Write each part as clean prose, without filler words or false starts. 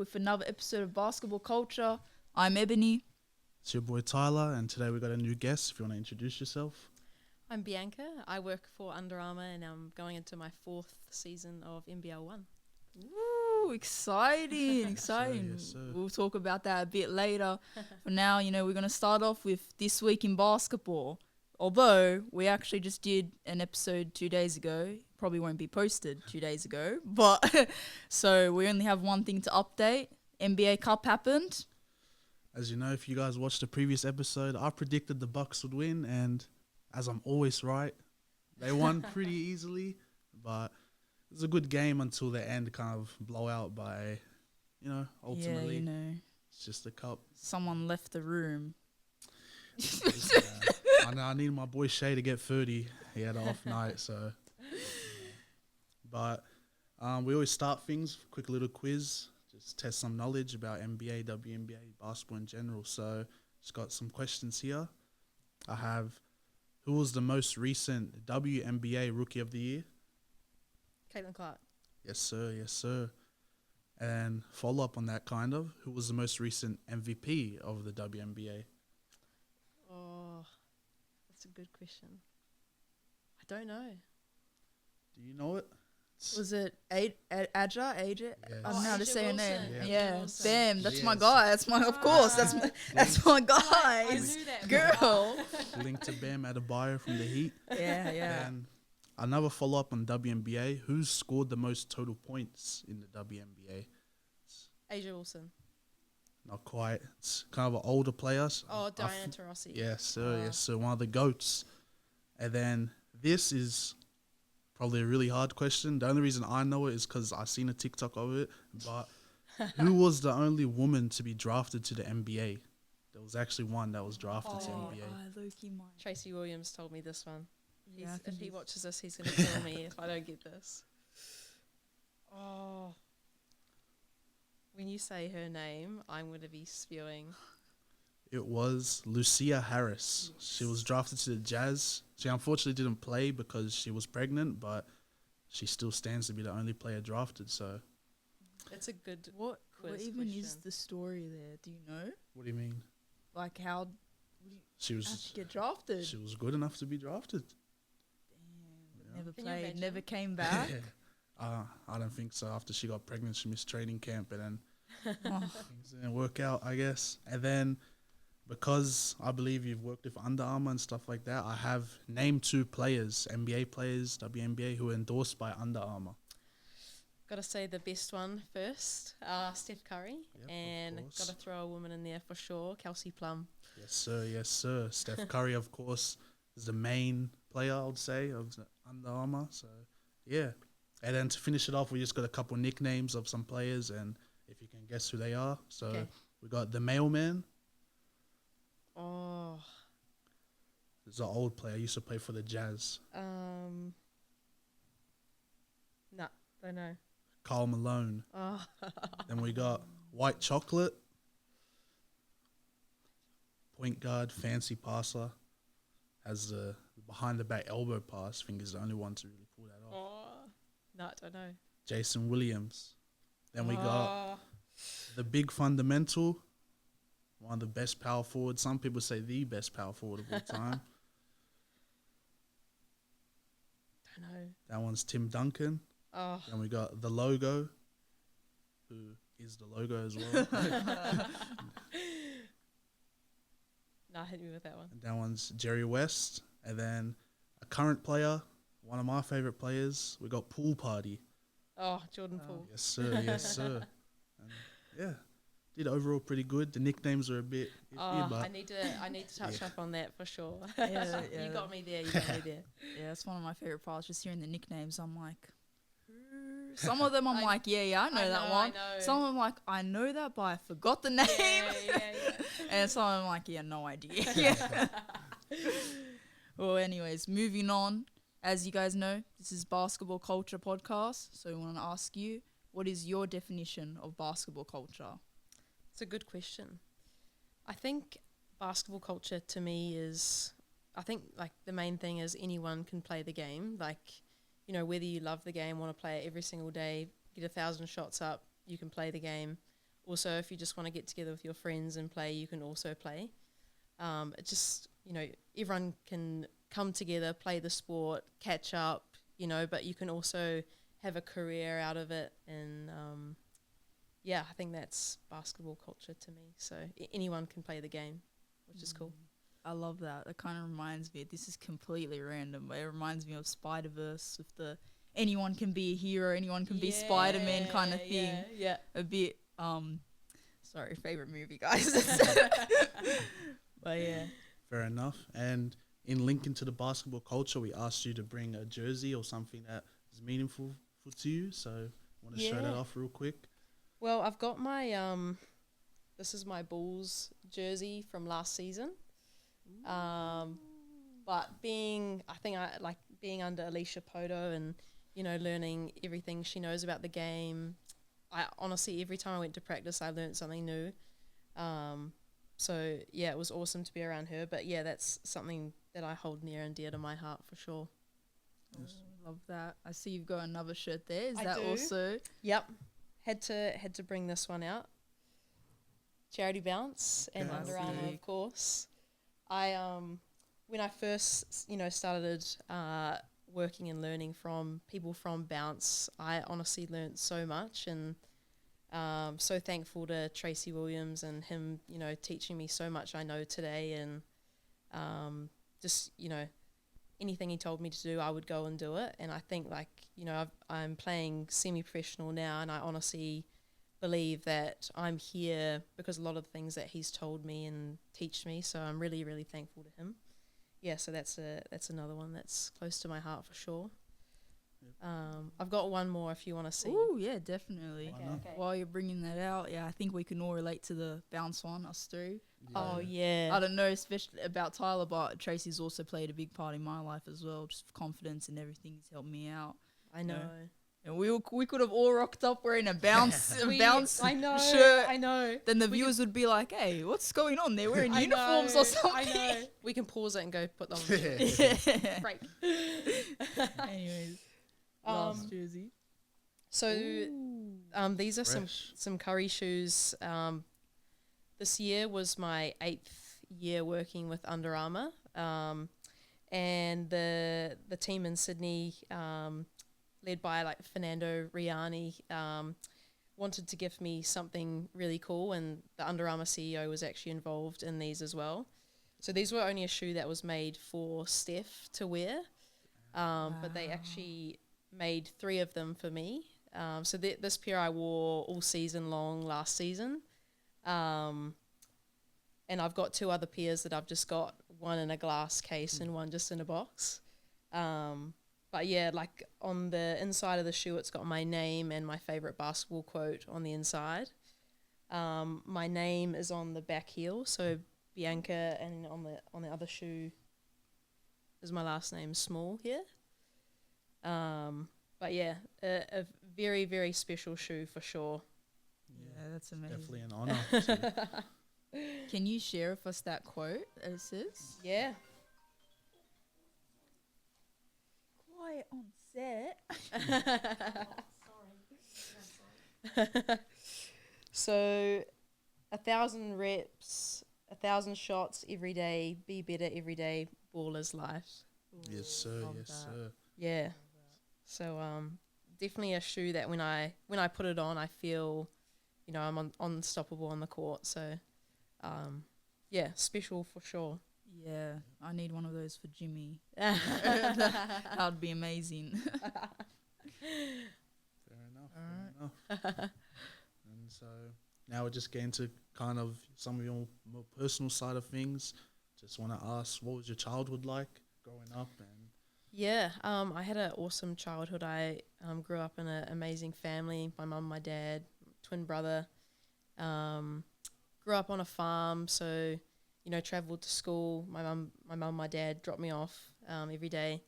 with another episode of Basketball Culture. I'm Ebony. It's your boy Tyler, and today we got a new guest. If you want to introduce yourself. I'm Bianca. I work for Under Armour, and I'm going into my 4th season of NBL1. Woo, exciting. Yes, sir. We'll talk about that a bit later. For now, we're going to start off with This Week in Basketball. Although we actually just did an episode 2 days ago. Probably won't be posted 2 days ago. But so we only have one thing to update. NBA Cup happened. As you know, if you guys watched the previous episode, I predicted the Bucks would win, and as I'm always right, they won pretty easily. But it was a good game until the end, kind of blowout by, ultimately. Yeah, It's just a cup. Someone left the room. I need my boy Shay to get 30. He had an off night, so. But we always start things, quick little quiz, just test some knowledge about NBA, WNBA, basketball in general. So just got some questions here. I have, who was the most recent WNBA Rookie of the Year? Caitlin Clark. Yes, sir. Yes, sir. And follow up on that, kind of, who was the most recent MVP of the WNBA? Oh, that's a good question. I don't know. Do you know it? Was it Aja? I don't know how to say her name. Yeah. Yeah, Wilson. Bam. That's Yes. my guy. That's my, of course. That's my guy. I knew that. Girl. Link to Bam Adebayo from the Heat. Yeah. And another follow-up on WNBA. Who's scored the most total points in the WNBA? Asia Wilson. Not quite. It's kind of an older player. Oh, Diana Taurasi. Yes, sir. Yes, sir. One of the GOATs. And then this is probably a really hard question. The only reason I know it is because I seen a TikTok of it. But who was the only woman to be drafted to the NBA? There was actually one that was drafted to NBA. Tracy Williams told me this one. Yeah, If he watches this, he's going to kill me if I don't get this. Oh. When you say her name, I'm going to be spewing. It was Lucia Harris. Yes. She was drafted to the Jazz. She unfortunately didn't play because she was pregnant, but she still stands to be the only player drafted. So, It's a good What quiz even question. is the story there? Do you know? what do you mean? Like how She how'd was she get drafted? she was good enough to be drafted. Damn, never Can you played, imagine? never came back. I don't think so. After she got pregnant, she missed training camp, and then Oh, things didn't work out, I guess. And then, because I believe you've worked with Under Armour and stuff like that, I have named 2 players, NBA players, WNBA, who are endorsed by Under Armour. Got to say the best one first, Steph Curry. Yep, of And course. got to throw a woman in there for sure, Kelsey Plum. Yes, sir. Yes, sir. Steph Curry, of course, is the main player, I would say, of the Under Armour. So, yeah. And then to finish it off, we just got a couple nicknames of some players, and if you can guess who they are. So, Okay. we got the Mailman. Oh, He's an old player. He used to play for the Jazz. no, don't know. Karl Malone. Oh, Then we got White Chocolate. Point guard, fancy passer. Has the behind the back elbow pass. I think is the only one to really pull that off. no, I don't know. Jason Williams. Then we got Oh, the big fundamental. One of the best power forwards. Some people say the best power forward of all time. don't know. That one's Tim Duncan. Oh, Then we got the logo, who is the logo as well. no, hit me with that one. And that one's Jerry West. And then a current player, one of my favorite players, we got Pool Party. Oh, Jordan Poole. Yes, sir. Yes, sir. And yeah, did overall pretty good. The nicknames are a bit iffy, Oh, but I need to touch Yeah. up on that for sure. Yeah. You got me there. You got me there. yeah, that's one of my favorite parts. Just hearing the nicknames, I'm like, "Who?" Some of them I'm I- like, yeah, I know that I one. know. Some of them like, I know that, but I forgot the name. Yeah. And some of them like, yeah, no idea. Yeah. Well, anyways, moving on. As you guys know, this is Basketball Culture Podcast. So we want to ask you, what is your definition of basketball culture? It's a good question. I think basketball culture to me is, I think like the main thing is anyone can play the game. Like, you know, whether you love the game, want to play it every single day, get 1,000 shots up, you can play the game. also if you just want to get together with your friends and play, you can also play. It just, everyone can come together, play the sport, catch up, but you can also have a career out of it. And I think that's basketball culture to me. So anyone can play the game, which is cool. I love that. It kind of reminds me, this is completely random, but it reminds me of Spider-Verse with the anyone can be a hero, anyone can be Spider-Man kind of thing. Yeah. A bit, sorry, favorite movie, guys. But yeah. Fair enough. And in linking to the basketball culture, we asked you to bring a jersey or something that is meaningful to you. So want to show that off real quick? Well, I've got my, this is my Bulls jersey from last season. But being under Alicia Poto and, learning everything she knows about the game, I honestly, every time I went to practice, I learned something new. So yeah, it was awesome to be around her. But yeah, that's something that I hold near and dear to my heart for sure. Yes. Oh, love that. I see you've got another shirt there. Is I that do. also? Yep. Had to bring this one out. Charity Bounce and Under Armour, of course. When I first, started working and learning from people from Bounce, I honestly learnt so much, and so thankful to Tracy Williams and him, teaching me so much I know today, and just, anything he told me to do, I would go and do it. And I think, I'm playing semi-professional now, and I honestly believe that I'm here because a lot of the things that he's told me and teach me, so I'm really, really thankful to him. Yeah, so that's another one that's close to my heart for sure. I've got one more if you want to see. Oh yeah, definitely. Okay. While you're bringing that out, I think we can all relate to the bounce one, us three. Yeah. Oh yeah. I don't know, especially about Tyler, but Tracy's also played a big part in my life as well. Just confidence and everything. He's helped me out. I know. And we could have all rocked up wearing a bounce I know, shirt. I know. Then the viewers would be like, "Hey, what's going on? They're wearing uniforms or something." I know. We can pause it and go put them on. Break. Anyways, last jersey. So, these are Fresh. some Curry shoes. This year was my 8th year working with Under Armour, and the team in Sydney, led by Fernando Riani, wanted to give me something really cool, and the Under Armour CEO was actually involved in these as well. So these were only a shoe that was made for Steph to wear, but they actually made 3 of them for me. So this pair I wore all season long last season, and I've got 2 other pairs that I've just got, one in a glass case and one just in a box. But yeah, on the inside of the shoe, it's got my name and my favorite basketball quote on the inside. My name is on the back heel, so Bianca, and on the other shoe is my last name, Small here. But yeah, a very, very special shoe for sure. Yeah, that's amazing. Definitely an honour. Can you share with us that quote that it says? Yeah. Quiet on set. So 1,000 reps, 1,000 shots every day, be better every day, ball is life. Yes, sir. Love Yes, that. sir. Yeah. So definitely a shoe that when I put it on, I feel, I'm unstoppable on the court. So yeah, special for sure. Yeah, I need one of those for Jimmy. That would be amazing. Fair enough. And so now we're just getting to kind of some of your more personal side of things. Just want to ask, what was your childhood like growing up? And Yeah, I had an awesome childhood. I grew up in an amazing family. My mum, my dad, twin brother. Grew up on a farm, so travelled to school. My mum, my dad dropped me off every day,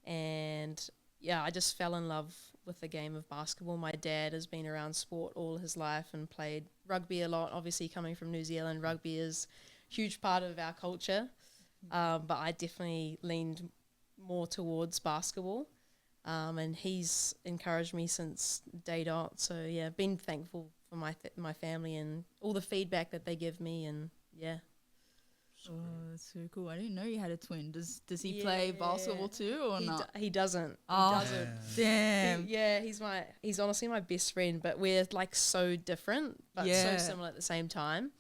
and yeah, I just fell in love with the game of basketball. My dad has been around sport all his life and played rugby a lot. Obviously, coming from New Zealand, rugby is a huge part of our culture, but I definitely leaned more towards basketball, and he's encouraged me since day dot. So yeah, been thankful for my family and all the feedback that they give me, and yeah. Oh, that's so cool. I didn't know you had a twin. Does he play basketball too or not? He doesn't. Oh, He doesn't. damn. He's honestly my best friend, but we're like so different, but so similar at the same time.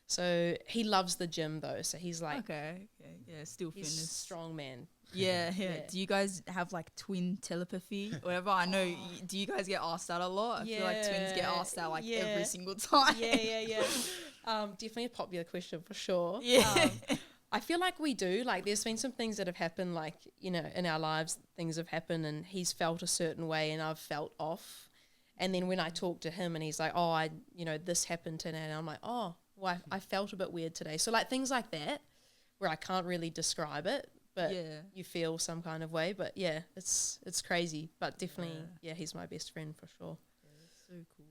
So he loves the gym though. So he's like, okay. Yeah, still he's fitness. a strong man. Yeah. Do you guys have like twin telepathy or whatever? I know. Do you guys get asked that a lot? I feel like twins get asked that like every single time. Yeah. Definitely a popular question for sure. Yeah. I feel like we do. Like, there's been some things that have happened, like, you know, in our lives, things have happened and he's felt a certain way and I've felt off. And then when I talk to him and he's like, oh, this happened today. And I'm like, oh, well, I felt a bit weird today. So, like, things like that where I can't really describe it, but you feel some kind of way. But, yeah, it's crazy. But definitely, he's my best friend for sure. Yeah, that's so cool.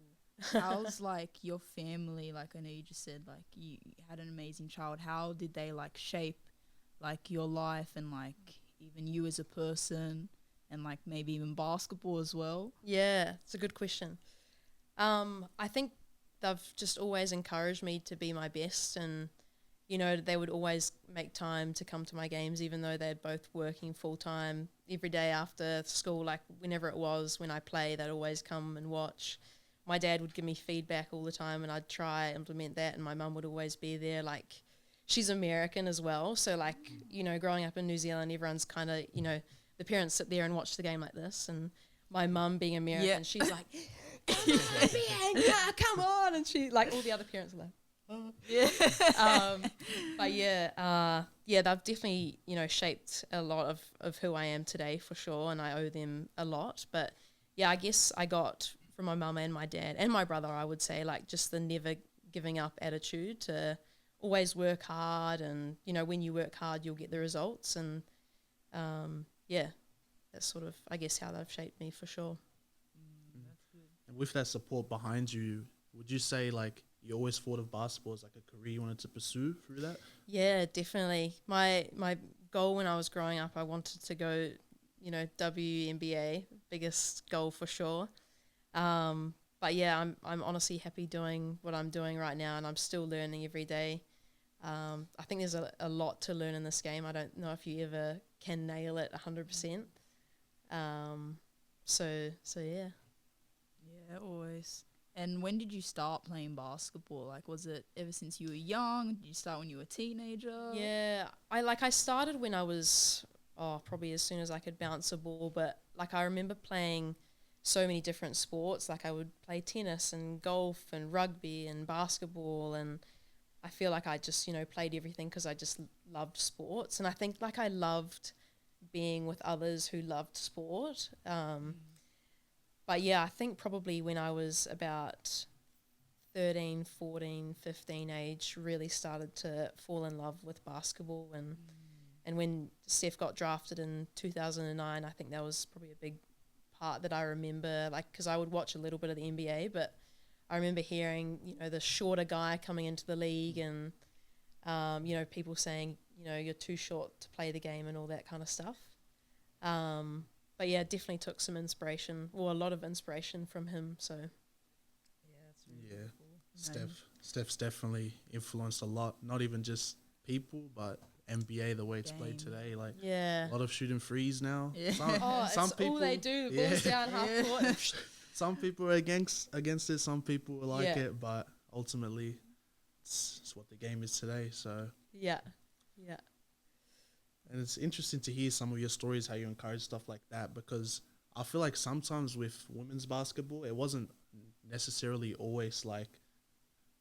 How's like your family, like I know you just said like you had an amazing child, how did they like shape like your life and like even you as a person and like maybe even basketball as well? Yeah, it's a good question. I think they've just always encouraged me to be my best, and you know, they would always make time to come to my games even though they're both working full time every day after school. Like whenever it was when I play, they'd always come and watch. My dad would give me feedback all the time and I'd try implement that, and my mum would always be there. Like, she's American as well, so like, you know, growing up in New Zealand, everyone's kind of, you know, the parents sit there and watch the game like this, and my mum being American, she's like, come on, Bianca, come on, and she, like, all the other parents are like, oh. They've definitely, you know, shaped a lot of who I am today for sure, and I owe them a lot. But yeah, I guess I got from my mum and my dad and my brother, I would say, like just the never giving up attitude to always work hard, and you know, when you work hard you'll get the results, and that's sort of, I guess, how they've shaped me for sure. That's good. And with that support behind you, would you say like you always thought of basketball as like a career you wanted to pursue through that? Yeah, definitely. My goal when I was growing up, I wanted to go, you know, WNBA, biggest goal for sure. But yeah, I'm honestly happy doing what I'm doing right now, and I'm still learning every day. I think there's a lot to learn in this game. I don't know if you ever can nail it 100%. So yeah. Yeah, always. And when did you start playing basketball? Like, was it ever since you were young? Did you start when you were a teenager? Yeah, I started when I was probably as soon as I could bounce a ball, but like I remember playing so many different sports. Like I would play tennis and golf and rugby and basketball, and I feel like I just, you know, played everything because I just loved sports, and I think like I loved being with others who loved sport. But yeah, I think probably when I was about 13, 14, 15 age, really started to fall in love with basketball, and when Steph got drafted in 2009, I think that was probably a big part that I remember, like, because I would watch a little bit of the NBA, but I remember hearing, you know, the shorter guy coming into the league, and you know, people saying, you know, you're too short to play the game and all that kind of stuff. But yeah, definitely took some inspiration, or a lot of inspiration from him. So Yeah, that's really cool. Steph's definitely influenced a lot, not even just people, but NBA, the way it's played today. Like, a lot of shooting threes now. Yeah. Some people, all they do. Balls down half court. Some people are against it. Some people like it, but ultimately, it's what the game is today. So yeah. And it's interesting to hear some of your stories, how you encourage stuff like that, because I feel like sometimes with women's basketball, it wasn't necessarily always like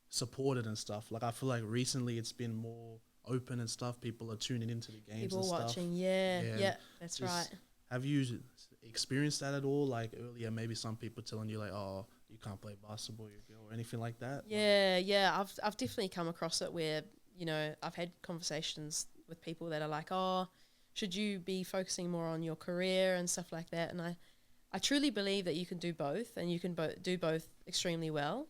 supported and stuff. Like I feel like recently it's been more open and stuff. People are tuning into the games People and stuff. watching, yeah, that's right. Have you experienced that at all? Like earlier, maybe some people telling you like, oh, you can't play basketball, you're a girl, or anything like that? Yeah. I've definitely come across it where, you know, I've had conversations with people that are like, oh, should you be focusing more on your career and stuff like that? And I truly believe that you can do both, and you can do both extremely well.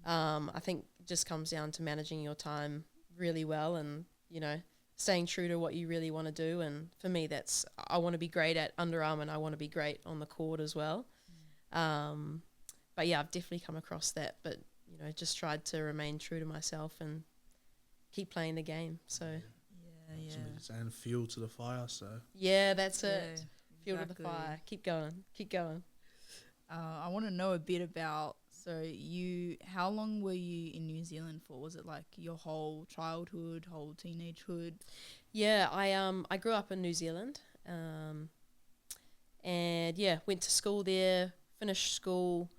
I think it just comes down to managing your time really well, and, you know, staying true to what you really want to do. And for me, that's, I want to be great at Under Armour, and I want to be great on the court as well. But yeah, I've definitely come across that. But just tried to remain true to myself and keep playing the game. So Yeah. And fuel to the fire. So yeah, that's Yeah, it. Fuel to the exactly. fire. Keep going. I want to know a bit about. So how long were you in New Zealand for? Was it like your whole childhood, whole teenagehood? Yeah, I grew up in New Zealand, and yeah, went to school there, finished school,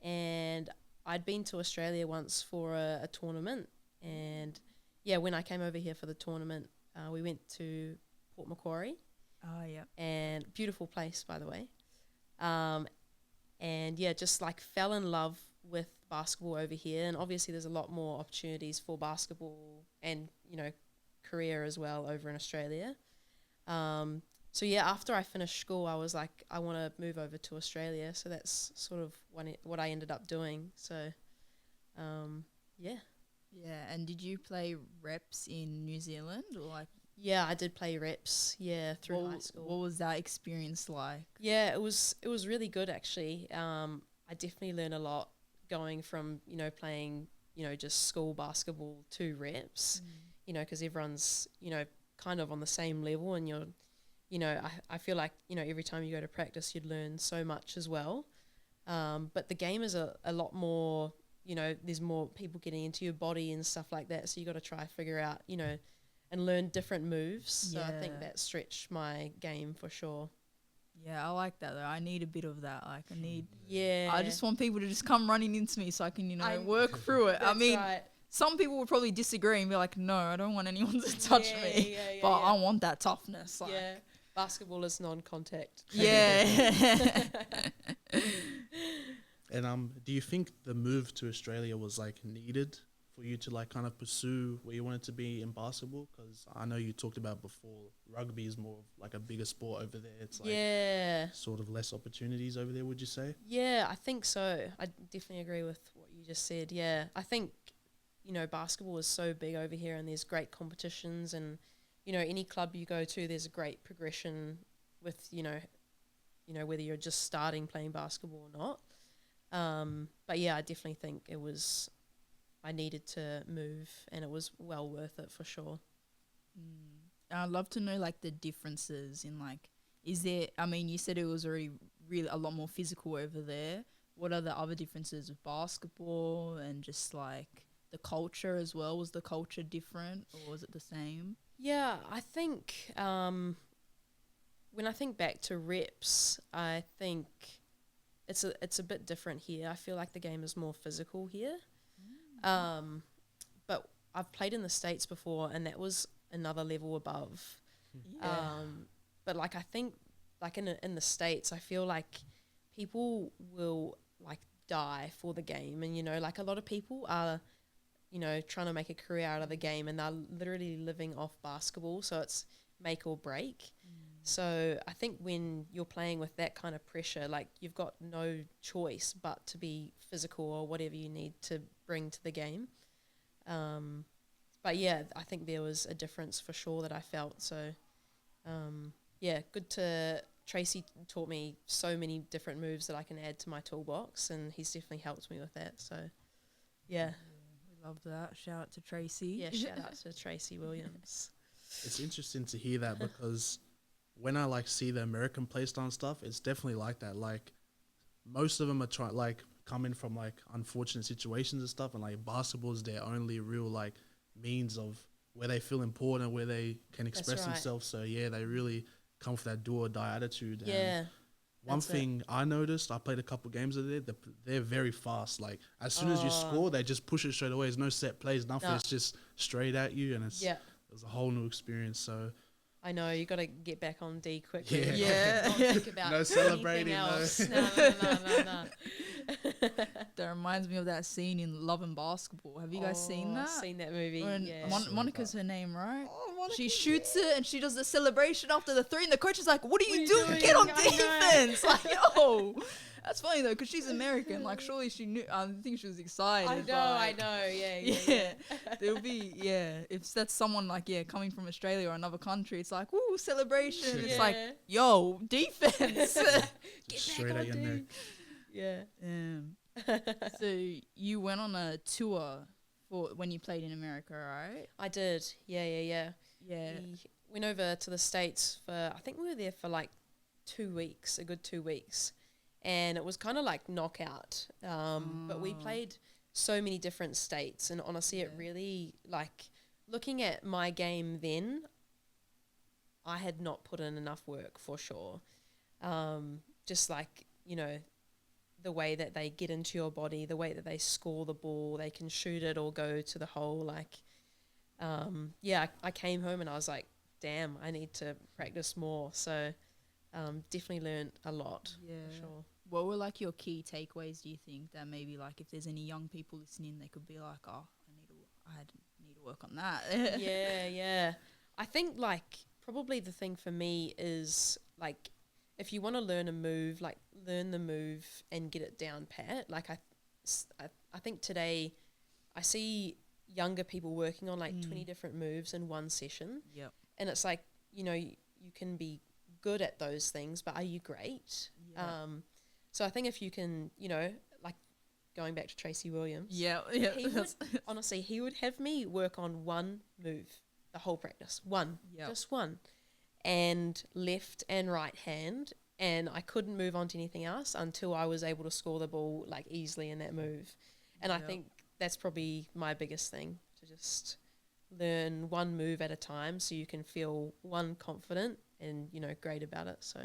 and I'd been to Australia once for a tournament, and yeah, when I came over here for the tournament, we went to Port Macquarie, Oh, yeah. and beautiful place, by the way, and yeah, just like fell in love with basketball over here, and obviously there's a lot more opportunities for basketball and career as well over in Australia. So yeah, after I finished school, I was like, I want to move over to Australia. So that's sort of what I ended up doing. So, yeah. Yeah, and did you play reps in New Zealand or like Yeah, I did play reps, through high what school. was that experience like? Yeah, it was really good actually. I definitely learned a lot going from, playing, just school basketball to reps, because everyone's, kind of on the same level, and I feel like, every time you go to practice, you'd learn so much as well. But the game is a lot more, there's more people getting into your body and stuff like that. So you got to try figure out, and learn different moves. So I think Yeah. that stretched my game for sure. Yeah, I like that though. I need a bit of that. Like Yeah. I just want people to just come running into me so I can, I- work through it. I That's mean, right. some people would probably disagree and be like, no, I don't want anyone to touch me. Yeah, But I want that toughness. Like, yeah. Basketball is non-contact. Yeah. And do you think the move to Australia was like needed for you to like kind of pursue where you wanted to be in basketball? Because I know you talked about before, rugby is more of like a bigger sport over there. It's like Yeah. sort of less opportunities over there, would you say? Yeah, I think so. I definitely agree with what you just said. Yeah, I think, basketball is so big over here, and there's great competitions, and, any club you go to, there's a great progression with, whether you're just starting playing basketball or not. But yeah, I definitely think I needed to move, and it was well worth it for sure. I'd love to know like the differences in like, you said it was already really a lot more physical over there. What are the other differences with basketball and just like the culture as well? Was the culture different or was it the same? Yeah, I think when I think back to reps, I think it's a bit different here. I feel like the game is more physical here. But I've played in the States before, and that was another level above. Yeah. But like I think like in the States, I feel like people will like die for the game, and like a lot of people are trying to make a career out of the game, and they're literally living off basketball, so it's make or break. So I think when you're playing with that kind of pressure, like you've got no choice but to be physical or whatever you need to bring to the game. But yeah, I think there was a difference for sure that I felt. So yeah, Tracy taught me so many different moves that I can add to my toolbox, and he's definitely helped me with that. So yeah. We love that. Shout out to Tracy. Yeah, shout out to Tracy Williams. It's interesting to hear that because when I like see the American play style and stuff, it's definitely like that. Like most of them are coming from like unfortunate situations and stuff, and like basketball is their only real like means of where they feel important, where they can express right. themselves. So yeah, they really come for that do or die attitude. Yeah. And one thing I noticed, I played a couple games of it. They're very fast. Like as soon as you score, they just push it straight away. There's no set plays, nothing. No. It's just straight at you, and it was a whole new experience. So I know, you got to get back on D quickly. Yeah. Not think about No celebrating, anything no. else. No. That reminds me of that scene in Love and Basketball. Have you guys seen that? Seen that movie, When yeah. Monica's her name, right? Oh, Monica, She shoots it and she does the celebration after the three, and the coach is like, "What are you you doing? doing? Get on I know." defense!" Like, yo, that's funny though, because she's American. Like, surely she knew. I think she was excited. I but, know, yeah. Yeah, there'll be if that's someone like Mm. coming from Australia or another country, it's like, "Woo, celebration!" It's Yeah. like, "Yo, defense." Get Straight back at on your neck. D. Yeah. So you went on a tour for when you played in America, right? I did. Yeah. Yeah. We went over to the States for, I think we were there for like 2 weeks, a good 2 weeks. And it was kind of like knockout. But we played so many different states. And honestly, it really, like, looking at my game then, I had not put in enough work for sure. Just like, the way that they get into your body, the way that they score the ball, they can shoot it or go to the hole. Like, I came home and I was like, damn, I need to practice more. So definitely learned a lot, for sure. What were like your key takeaways, do you think, that maybe like if there's any young people listening, they could be like, oh, I need to work on that. Yeah. I think like probably the thing for me is like if you want to learn a move, like learn the move and get it down pat. Like I think today I see younger people working on like 20 different moves in one session. Yep. And it's like, you can be good at those things, but are you great? Yeah. So I think if you can, like going back to Tracy Williams. Yeah. Honestly, he would have me work on one move the whole practice. Just one. And left and right hand. And I couldn't move on to anything else until I was able to score the ball like easily in that move. And I think that's probably my biggest thing, to just learn one move at a time so you can feel confident and, great about it. So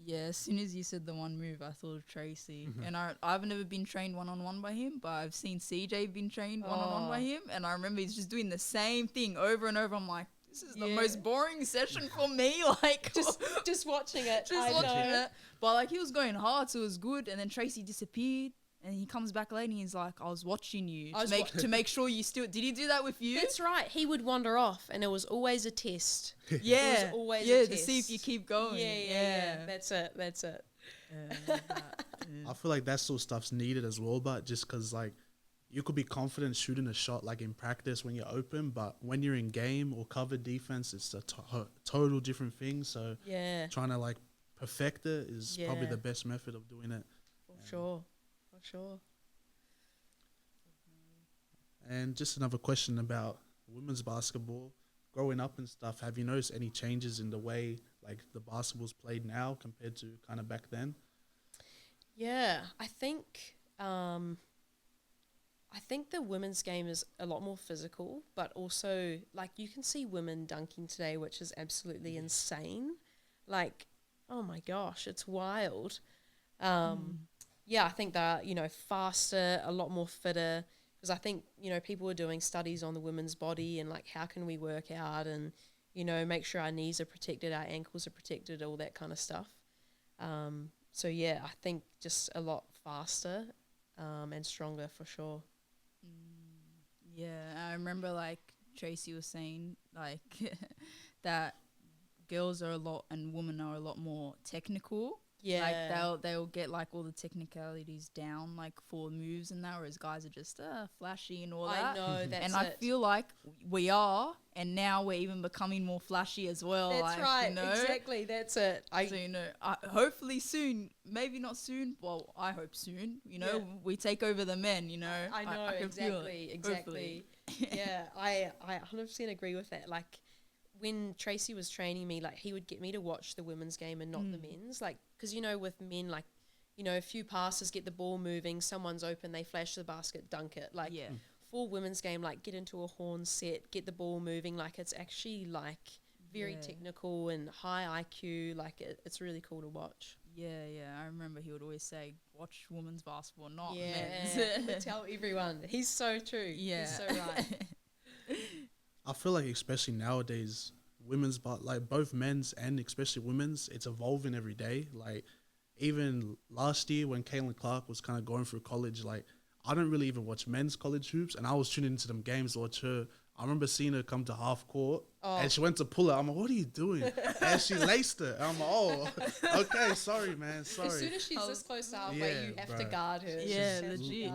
yeah, as soon as you said the one move, I thought of Tracy. And I've never been trained one-on-one by him, but I've seen CJ been trained one-on-one by him. And I remember he's just doing the same thing over and over. I'm like, this is the most boring session for me. Like, just watching it. It. But like, he was going hard, so it was good. And then Tracy disappeared. And he comes back later and he's like, I was watching you to make sure you still... Did he do that with you? That's right. He would wander off and it was always a test. Yeah. It was always a to test. see if you keep going. Yeah. That's it. I feel like that sort of stuff's needed as well, but just because like you could be confident shooting a shot like in practice when you're open, but when you're in game or cover defense, it's a total different thing. So trying to like perfect it is probably the best method of doing it. For sure. And just another question about women's basketball. Growing up and stuff, have you noticed any changes in the way like the basketball's played now compared to kind of back then? Yeah, I think the women's game is a lot more physical, but also like you can see women dunking today, which is absolutely insane. Like, oh my gosh, it's wild. Yeah, I think they're, faster, a lot more fitter, because I think, people are doing studies on the women's body and like how can we work out and, make sure our knees are protected, our ankles are protected, all that kind of stuff. So yeah, I think just a lot faster and stronger for sure. Yeah, I remember like Tracy was saying like that girls are a lot and women are a lot more technical. Yeah. Like they'll get like all the technicalities down like for moves and that, whereas guys are just flashy and all that. I know, that's and I feel like we are, and now we're even becoming more flashy as well. That's like, right, exactly, that's it. Hopefully soon, maybe not soon, well, I hope soon, we take over the men, I know, I can feel it, exactly. Yeah, I 100% agree with that. Like, when Tracy was training me, like he would get me to watch the women's game and not the men's, like, because with men, like, a few passes, get the ball moving, someone's open, they flash the basket, dunk it. Like, for women's game, like, get into a horn set, get the ball moving, like, it's actually like very technical and high IQ. Like, it's really cool to watch. Yeah, I remember he would always say, watch women's basketball, not men's. men's. Tell everyone. He's so true. Yeah. He's so right. I feel like especially nowadays, women's, but like both men's and especially women's, it's evolving every day. Like even last year when Caitlin Clark was kind of going through college, like I don't really even watch men's college hoops, and I was tuning into them games to watch her. I remember seeing her come to half court, and she went to pull it. I'm like, what are you doing? And she laced it. And I'm like, oh, okay, sorry, man, sorry. As soon as she's this close to halfway, you have to guard her. Yeah,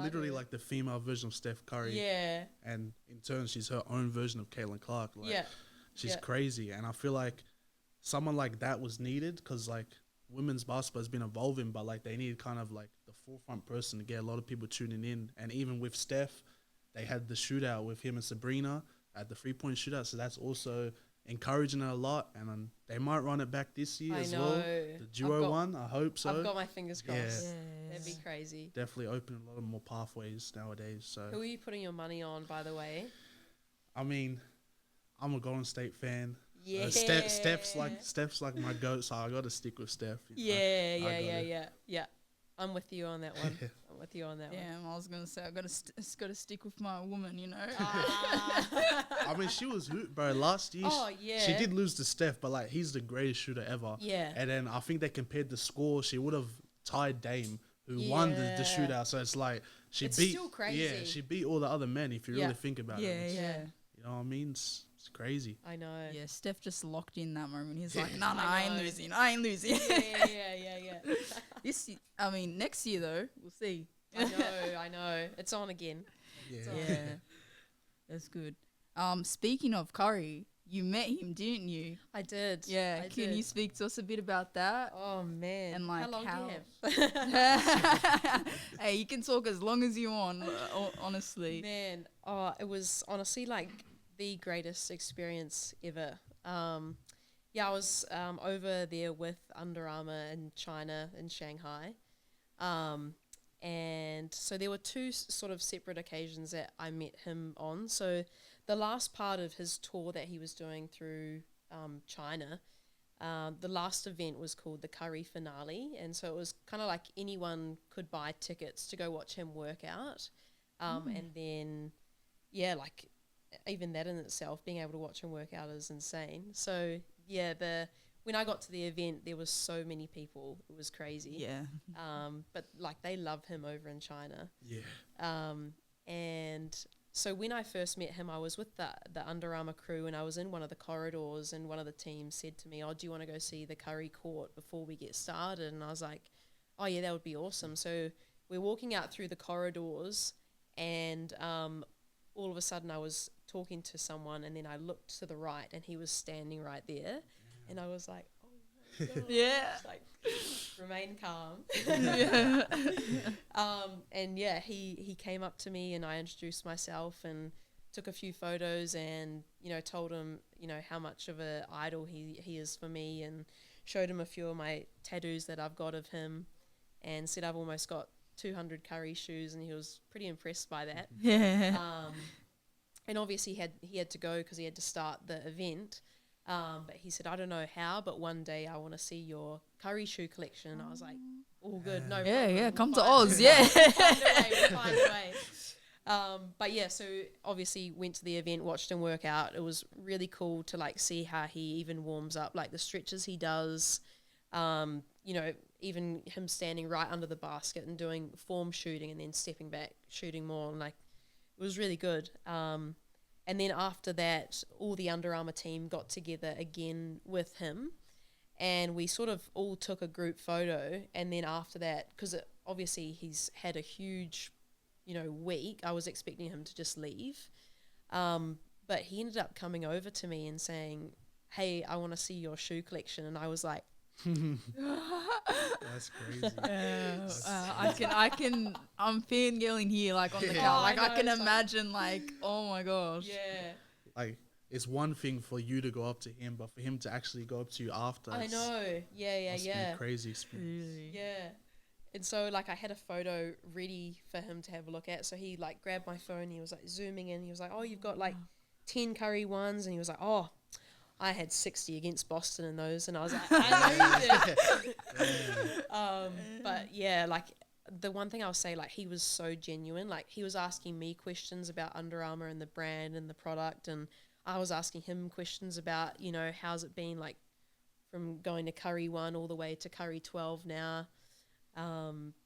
literally like the female version of Steph Curry. Yeah. And in turn, she's her own version of Caitlin Clark. Like, she's crazy. And I feel like someone like that was needed because like women's basketball has been evolving, but like they need kind of like the forefront person to get a lot of people tuning in. And even with Steph, they had the shootout with him and Sabrina at the 3-point shootout. So that's also encouraging it a lot. And they might run it back this year as well. The duo one, I hope so. I've got my fingers crossed. Yeah. That'd be crazy. Definitely opening a lot of more pathways nowadays. So Who are you putting your money on, by the way? I mean, I'm a Golden State fan. Yeah. Steph's like my goat, so I got to stick with Steph. Yeah. I'm with you on that one. Yeah, I was gonna say I gotta stick with my woman, you know. I mean, she was hoot, bro. Last year, she did lose to Steph, but like he's the greatest shooter ever. Yeah. And then I think they compared the score. She would have tied Dame, who won the shootout. So it's like it's beat. Still crazy. Yeah, she beat all the other men. If you really think about it. Yeah. You know what I mean? It's crazy. I know. Yeah, Steph just locked in that moment. He's like, no, I ain't losing. I ain't losing. Yeah. Next year though, we'll see. I know. It's on again. Yeah. That's good. Speaking of Curry, you met him, didn't you? I did. Yeah. Can you speak to us a bit about that? Oh man. And like how long do you have? Hey, you can talk as long as you want. Honestly. Man, it was honestly like the greatest experience ever. I was over there with Under Armour in China, in Shanghai. And so there were two sort of separate occasions that I met him on. So the last part of his tour that he was doing through China, the last event was called the Curry Finale. And so it was kind of like anyone could buy tickets to go watch him work out. And then, like even that in itself, being able to watch him work out is insane. So when I got to the event, there was so many people. It was crazy. Yeah. But like they love him over in China. Yeah. And so when I first met him, I was with the Under Armour crew, and I was in one of the corridors, and one of the teams said to me, "Oh, do you want to go see the Curry court before we get started?" And I was like, "Oh yeah, that would be awesome." So we're walking out through the corridors, and all of a sudden I was talking to someone, and then I looked to the right, and he was standing right there. And I was like, oh my God. Yeah. Just like, remain calm. Yeah. He came up to me, and I introduced myself and took a few photos, and, told him, how much of an idol he is for me, and showed him a few of my tattoos that I've got of him, and said I've almost got 200 Curry shoes, and he was pretty impressed by that. Yeah. And obviously he had to go because he had to start the event. But he said, I don't know how, but one day I want to see your Curry shoe collection. And I was like, all good, no problem. Yeah, We'll come to find- Oz, yeah. We'll find a way. So obviously went to the event, watched him work out. It was really cool to like see how he even warms up, like the stretches he does, even him standing right under the basket and doing form shooting and then stepping back, shooting more. And like, it was really good. And then after that, all the Under Armour team got together again with him, and we sort of all took a group photo. And then after that, because obviously he's had a huge, week, I was expecting him to just leave. But he ended up coming over to me and saying, hey, I want to see your shoe collection. And I was like, That's crazy. I'm fangirling here, like on the couch. Like I can imagine, like, oh my gosh. yeah. Like, it's one thing for you to go up to him, but for him to actually go up to you after. I know. Must be a crazy experience. Really? Yeah. And so, like, I had a photo ready for him to have a look at. So he, like, grabbed my phone. He was, like, zooming in. He was like, oh, you've got, like, 10 Curry ones. And he was like, oh, I had 60 against Boston in those. And I was like, I know you did. But, yeah, like, the one thing I'll say, like, he was so genuine. Like, he was asking me questions about Under Armour and the brand and the product. And I was asking him questions about, how's it been, like, from going to Curry 1 all the way to Curry 12 now.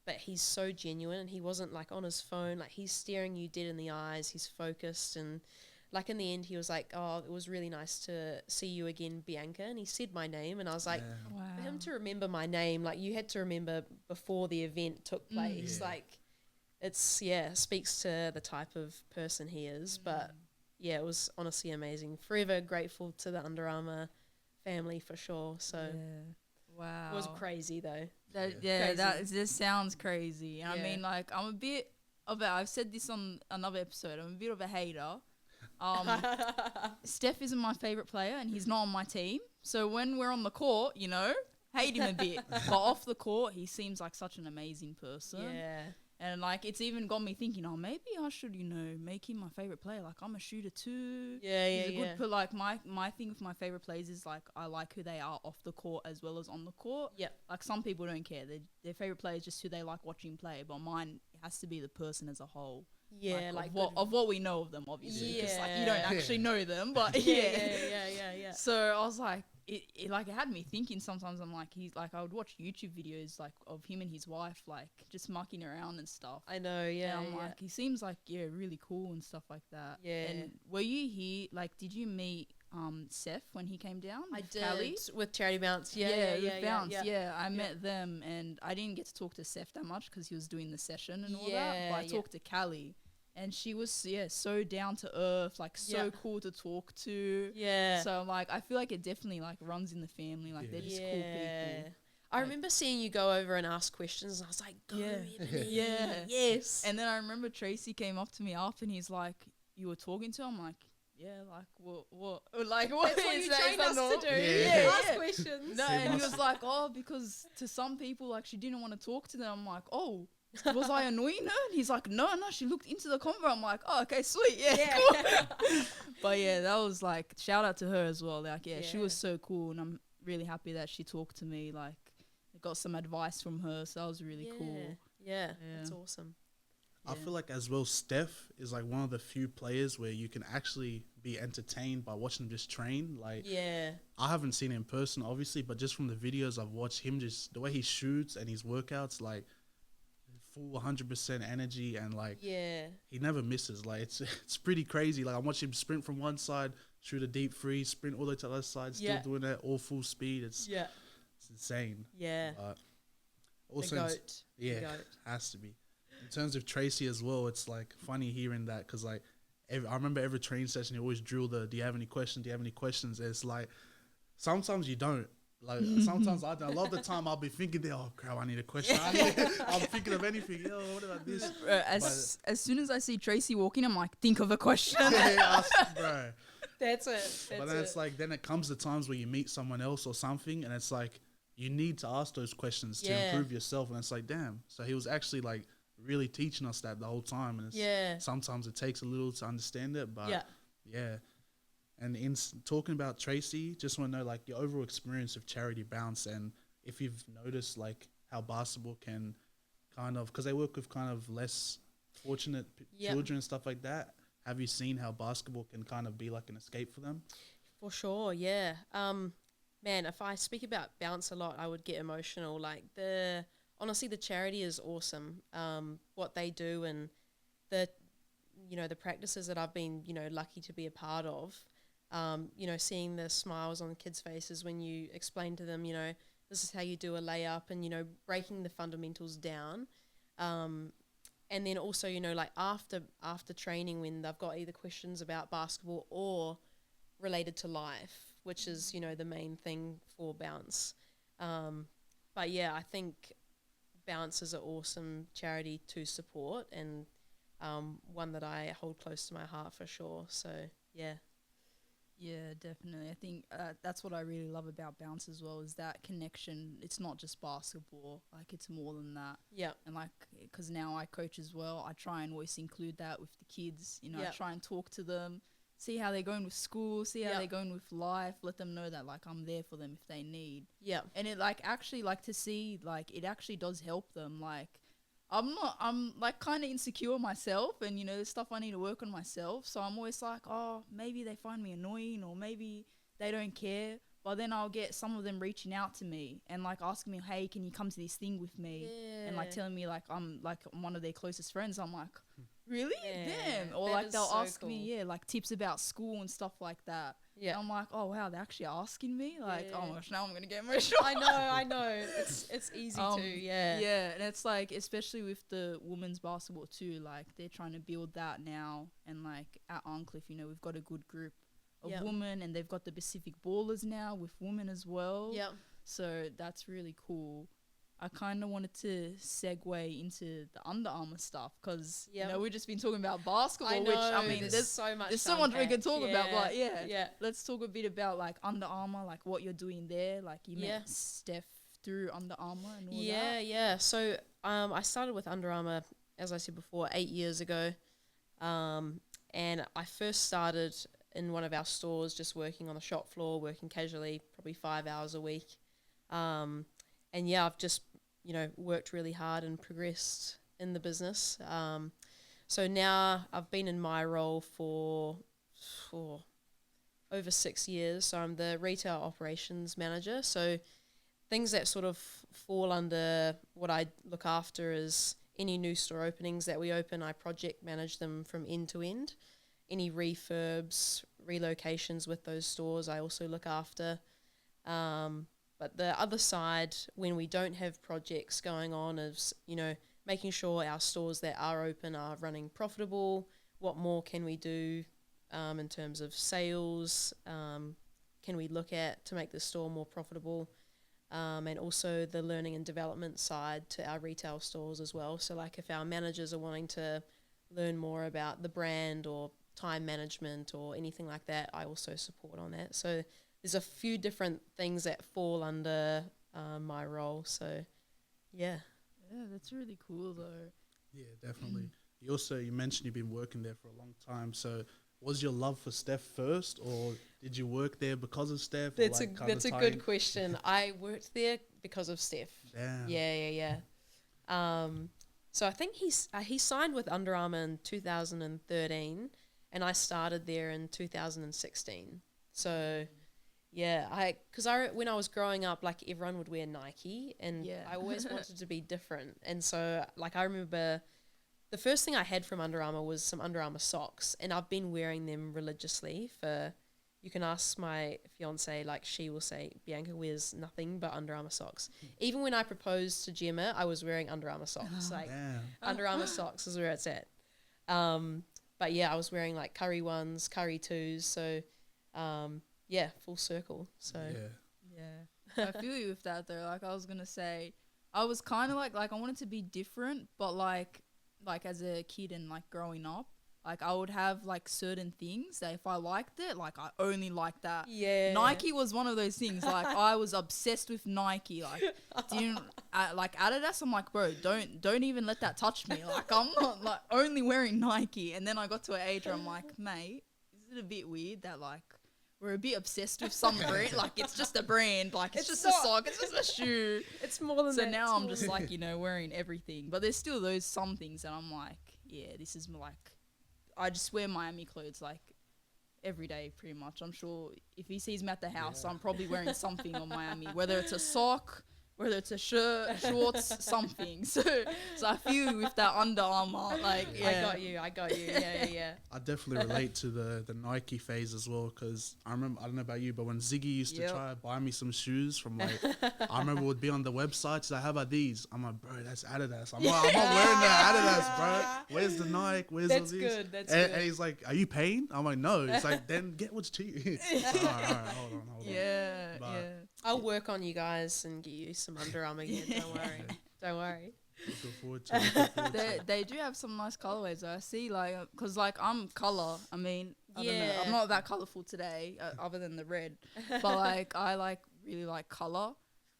But he's so genuine, and he wasn't like on his phone, like he's staring you dead in the eyes, he's focused, and like in the end he was like, oh, it was really nice to see you again, Bianca, and he said my name, and I was like, Wow. for him to remember my name, like you had to remember before the event took place. Like it's speaks to the type of person he is. But yeah, it was honestly amazing. Forever grateful to the Under Armour family for sure. So Wow. It was crazy though. That just sounds crazy. And I Yeah. mean, like, I'm a bit of a, I've said this on another episode, I'm a bit of a hater. Steph isn't my favorite player and he's not on my team. So when we're on the court, you know, hate him a bit. But off the court, he seems like such an amazing person. Yeah. And like, it's even got me thinking, oh, maybe I should, you know, make him my favorite player. Like, I'm a shooter too. Yeah, He's a yeah. good, like, my thing with my favorite players is like, I like who they are off the court as well as on the court. Yeah. Like, some people don't care. Their favorite player is just who they like watching play. But mine has to be the person as a whole. Yeah, like like of what we know of them, obviously. Because like, you Yeah. don't actually know them, but yeah. So I was like, it like it had me thinking sometimes. I'm like, he's like, I would watch YouTube videos like of him and his wife like just mucking around and stuff. I know, yeah. And I'm like, he seems like really cool and stuff like that. Yeah. And were you here? Like, did you meet Seth when he came down? I with did Callie? with Charity Bounce. With Bounce. yeah. Yeah, I met them, and I didn't get to talk to Seth that much because he was doing the session and all that. But I talked to Callie. And she was, so down to earth, like, so cool to talk to. Yeah. So, like, I feel like it definitely, like, runs in the family. Like, they're just cool people. I remember seeing you go over and ask questions, and I was like, go, Ebony. Yeah. Yes. And then I remember Tracy came up to me after, and he's like, you were talking to him? I'm like, yeah, like, what? Like, what That's what is you that? trained Is us that to do. normal? Yeah. Ask questions. No, and he was like, oh, because to some people, like, she didn't want to talk to them. I'm like, oh. Was I annoying her? And he's like, no, she looked into the convo. I'm like, oh, okay, sweet, cool. But yeah, that was like, shout out to her as well. Like, she was so cool, and I'm really happy that she talked to me. Like, I got some advice from her, so that was really cool. Yeah, that's awesome. I feel like as well, Steph is like one of the few players where you can actually be entertained by watching him just train. Like, I haven't seen him in person, obviously, but just from the videos I've watched him, just the way he shoots and his workouts, like, full 100% energy, and like he never misses. Like, it's pretty crazy. Like, I watch him sprint from one side, shoot a deep free, sprint all the way to the other side, still doing that all full speed. It's insane. But also the goat. the goat has to be. In terms of Tracy as well, it's like funny hearing that, because like I remember every training session he always drill the do you have any questions, and it's like sometimes you don't. Like, sometimes I don't. A lot of the time I'll be thinking, oh crap, I need a question. I'm thinking of anything. Yo, what about this? As soon as I see Tracy walking, I'm like, think of a question. Bro. That's it. But then it's like, then it comes to times where you meet someone else or something, and it's like, you need to ask those questions to improve yourself. And it's like, damn. So he was actually like really teaching us that the whole time. And it's, sometimes it takes a little to understand it, but yeah. And in talking about Tracy, just want to know like your overall experience of Charity Bounce, and if you've noticed like how basketball can kind of, because they work with kind of less fortunate children and stuff like that. Have you seen how basketball can kind of be like an escape for them? For sure, yeah. Man, if I speak about Bounce a lot, I would get emotional. Like, honestly, the charity is awesome. What they do, and the practices that I've been, lucky to be a part of. Seeing the smiles on the kids' faces when you explain to them, this is how you do a layup, and, breaking the fundamentals down. And then also, like after training, when they've got either questions about basketball or related to life, which is, the main thing for Bounce. But yeah, I think Bounce is an awesome charity to support, and one that I hold close to my heart for sure. So yeah. Yeah, definitely. I think that's what I really love about Bounce as well, is that connection. It's not just basketball. Like, it's more than that. Yeah. And, like, because now I coach as well, I try and always include that with the kids. I try and talk to them, see how they're going with school, see how they're going with life, let them know that, like, I'm there for them if they need. Yeah. And it, like, actually, like, to see, like, it actually does help them. Like, I'm like kind of insecure myself, and there's stuff I need to work on myself. So I'm always like, oh, maybe they find me annoying, or maybe they don't care. But then I'll get some of them reaching out to me and like asking me, hey, can you come to this thing with me? And like telling me like I'm one of their closest friends. I'm like, really? Damn. Or like they'll ask me, like tips about school and stuff like that. Yeah. And I'm like, oh wow, they're actually asking me. Like, oh my gosh, now I'm gonna get emotional. I know. It's easy to, Yeah, and it's like, especially with the women's basketball too, like they're trying to build that now. And like at Arncliffe, we've got a good group of women, and they've got the Pacific Ballers now with women as well. Yeah. So that's really cool. I kind of wanted to segue into the Under Armour stuff because you know we've just been talking about basketball, which I mean, there's so much. There's so much we can talk about, but yeah. Let's talk a bit about like Under Armour, like what you're doing there. Like you met Steph through Under Armour and all that. Yeah. So I started with Under Armour, as I said before, 8 years ago, and I first started in one of our stores, just working on the shop floor, working casually, probably 5 hours a week, and I've just worked really hard and progressed in the business. So now I've been in my role for over 6 years. So I'm the retail operations manager. So things that sort of fall under what I look after is any new store openings that we open, I project manage them from end to end. Any refurbs, relocations with those stores, I also look after. But the other side, when we don't have projects going on, is, making sure our stores that are open are running profitable. What more can we do in terms of sales? Can we look at to make the store more profitable? And also the learning and development side to our retail stores as well. So like if our managers are wanting to learn more about the brand or time management or anything like that, I also support on that. So there's a few different things that fall under my role. So, yeah. Yeah, that's really cool, though. Yeah, definitely. You mentioned you've been working there for a long time. So was your love for Steph first, or did you work there because of Steph? That's a good question. I worked there because of Steph. Damn. Yeah. So I think he signed with Under Armour in 2013, and I started there in 2016. So... yeah, when I was growing up, like everyone would wear Nike, and I always wanted to be different. And so, like I remember, the first thing I had from Under Armour was some Under Armour socks, and I've been wearing them religiously for. You can ask my fiance, like she will say, Bianca wears nothing but Under Armour socks. Even when I proposed to Gemma, I was wearing Under Armour socks. Under Armour socks is where it's at. But yeah, I was wearing like Curry 1s, Curry 2s, so. Yeah, full circle. So yeah, I feel you with that though. Like I was gonna say, I was kind of like I wanted to be different, but like as a kid and like growing up, like I would have like certain things that if I liked it, like I only liked that. Yeah, Nike was one of those things. Like I was obsessed with Nike. Like like Adidas, I'm like, bro, don't even let that touch me. Like I'm not like only wearing Nike. And then I got to an age where I'm like, mate, is it a bit weird that like we're a bit obsessed with some brand? Like it's just a brand, like it's just a sock, it's just a shoe. It's more than that. So now I'm just like, wearing everything. But there's still some things that I'm like, yeah, this is like, I just wear Miami clothes like every day pretty much. I'm sure if he sees me at the house, I'm probably wearing something on Miami, whether it's a sock, whether it's a shirt, shorts, something. So I feel with that Under Armour, like, yeah. I got you. Yeah. I definitely relate to the Nike phase as well, because I remember, I don't know about you, but when Ziggy used to try to buy me some shoes from like, I remember it would be on the website, he's like, how about these? I'm like, bro, that's Adidas. I'm not wearing that Adidas, bro. Where's the Nike? Where's all these? That's good. And he's like, are you paying? I'm like, no. It's like, then get what's cheap. All right, hold on. Yeah. I'll work on you guys and get you some Under Armour gear. Don't worry. Looking forward to it. They do have some nice colorways. I see, like, because like I'm color. I mean, I don't know. I'm not that colorful today, other than the red. But like, I like really like color,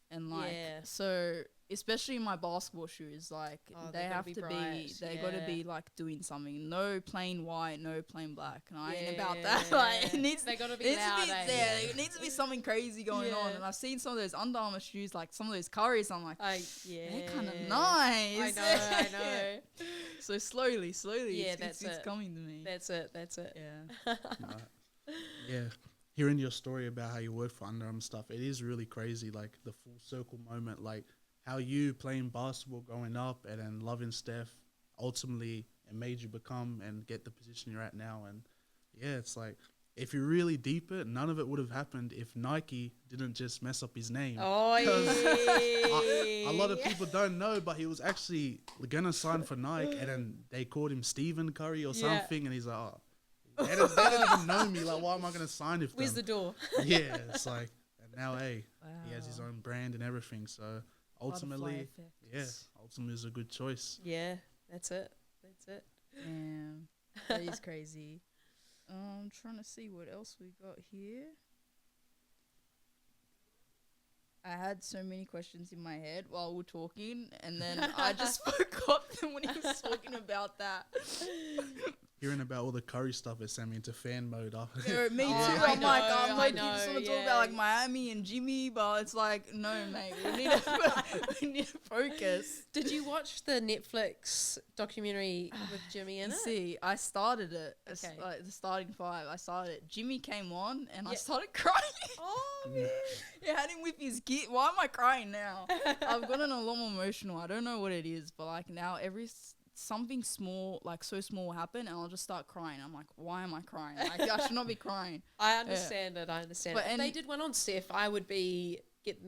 and like so. Especially my basketball shoes, like they have to be, they got to be like doing something. No plain white, no plain black. And I ain't about that. Like it needs, they got to be loud. It needs to be something crazy going on. And I've seen some of those Under Armour shoes, like some of those Currys. I'm like, they're kind of nice. I know. So slowly, it's coming to me. That's it. Yeah. Yeah. Hearing your story about how you work for Under Armour stuff, it is really crazy. Like the full circle moment, like. How you playing basketball growing up and then loving Steph, ultimately it made you become and get the position you're at now. And yeah, it's like, if you really deep it, none of it would have happened if Nike didn't just mess up his name. Oh, yeah. A lot of people don't know, but he was actually going to sign for Nike, and then they called him Stephen Curry or something, and he's like, oh, they don't even know me. Like, why am I going to sign if Where's the door? Yeah, it's like... Now, hey, he has his own brand and everything. So ultimately, ultimately is a good choice. Yeah, that's it. Damn, that is crazy. I'm trying to see what else we got here. I had so many questions in my head while we were talking, and then I just forgot them when he was talking about that. Hearing about all the Curry stuff, it sent me into fan mode. Yeah, me too. I I'm know, like, I you just know, want to talk yeah. about like Miami and Jimmy, but it's like, no, mate, we need to focus. Did you watch the Netflix documentary with Jimmy in You it? see, I started it. It's Okay. like the starting five. I started it. Jimmy came on, and I Yeah. started crying. Oh, man. Yeah, had him with his kid. Why am I crying now? I've gotten a lot more emotional. I don't know what it is, but like now something small, like so small will happen, and I'll just start crying. I'm like, why am I crying? Like, I should not be crying. I understand it. But If they did one on Steph, I would be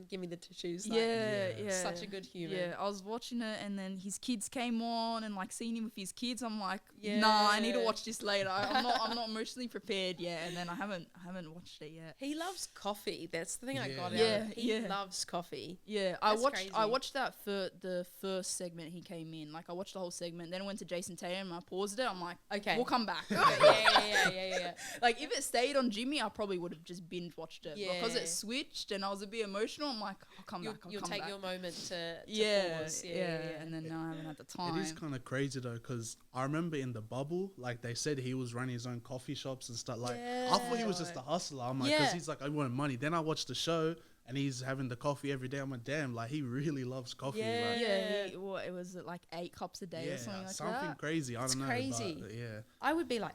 give me the tissues. Like, Yeah. such a good human. Yeah, I was watching it, and then his kids came on, and like seeing him with his kids, I'm like, Yeah. nah, I need to watch this later. I'm not emotionally prepared yet, and then I haven't watched it yet. He loves coffee. That's the thing I got out Yeah, of it. He yeah. loves coffee. Yeah, That's I crazy. watched that for the first segment he came in. Like I watched the whole segment, then I went to Jason Tatum, and I paused it. I'm like, Okay. we'll come back. Yeah. Like if it stayed on Jimmy, I probably would have just binge watched it. Because Yeah. it switched and I was a bit emotional, I'm like, I'll come back. You'll take your moment to yeah, pause. And then now I haven't had the time. It is kind of crazy though, because I remember in the bubble, like they said he was running his own coffee shops and stuff. Like I thought he was just a hustler. I'm like, because he's like, I wanted money. Then I watched the show and he's having the coffee every day. I'm like, damn, like he really loves coffee. Yeah. Like, It was like 8 cups a day or something like something that. crazy. I don't know. crazy. But, yeah. I would be like,